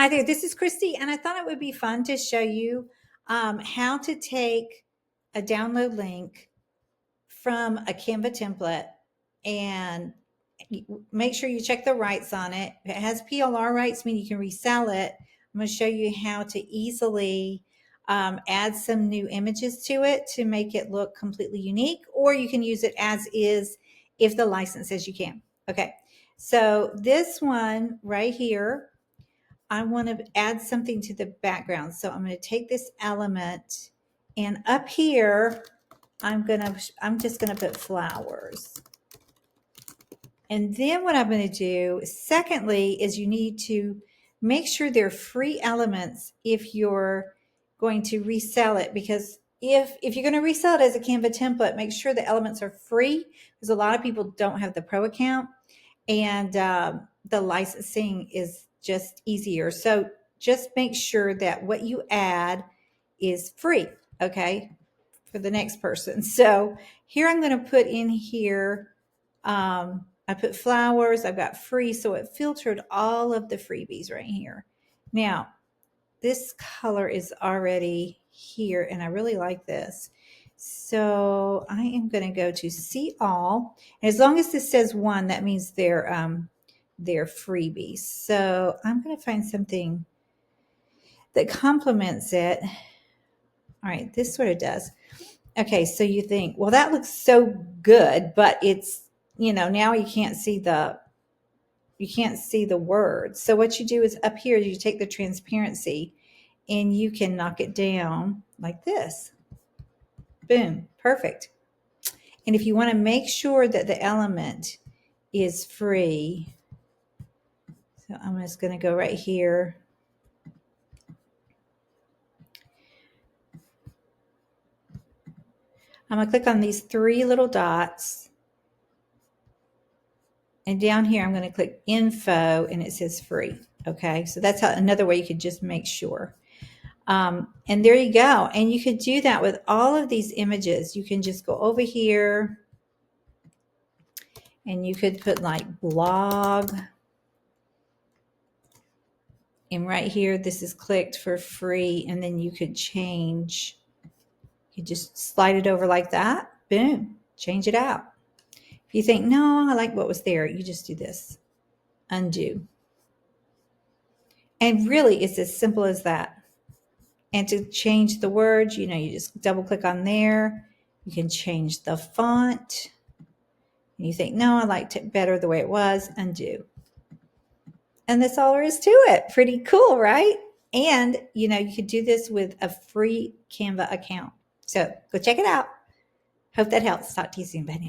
Hi there, this is Christy, and I thought it would be fun to show you how to take a download link from a Canva template and make sure you check the rights on it. If it has PLR rights, meaning you can resell it. I'm going to show you how to easily add some new images to it to make it look completely unique, or you can use it as is if the license says you can. Okay, so this one right here, I want to add something to the background. So I'm going to take this element, and up here, I'm just going to put flowers. And then what I'm going to do, secondly, is you need to make sure they're free elements if you're going to resell it, because if you're going to resell it as a Canva template, make sure the elements are free, because a lot of people don't have the pro account, and the licensing is just easier. So just make sure that what you add is free, okay, for the next person. So here I'm going to put in here, I put flowers, I've got free, so it filtered all of the freebies right here. Now, this color is already here, and I really like this. So I am going to go to see all. And as long as this says one, that means they're freebies. So I'm going to find something that complements it. All right, this sort of does. Okay, so you think, well, that looks so good, but it's, now you can't see the words. So what you do is up here, you take the transparency and you can knock it down like this. Boom, perfect. And if you want to make sure that the element is free, so I'm just going to go right here. I'm going to click on these three little dots. And down here, I'm going to click info, and it says free. Okay, so that's another way you could just make sure. And there you go. And you could do that with all of these images. You can just go over here, and you could put like blog. And right here, this is clicked for free. And then you could change. You just slide it over like that. Boom, change it out. If you think, no, I like what was there, you just do this. Undo. And really, it's as simple as that. And to change the words, you just double click on there. You can change the font. And you think, no, I liked it better the way it was. Undo. And that's all there is to it. Pretty cool, right? And, you could do this with a free Canva account. So go check it out. Hope that helps. Talk to you soon. Bye now.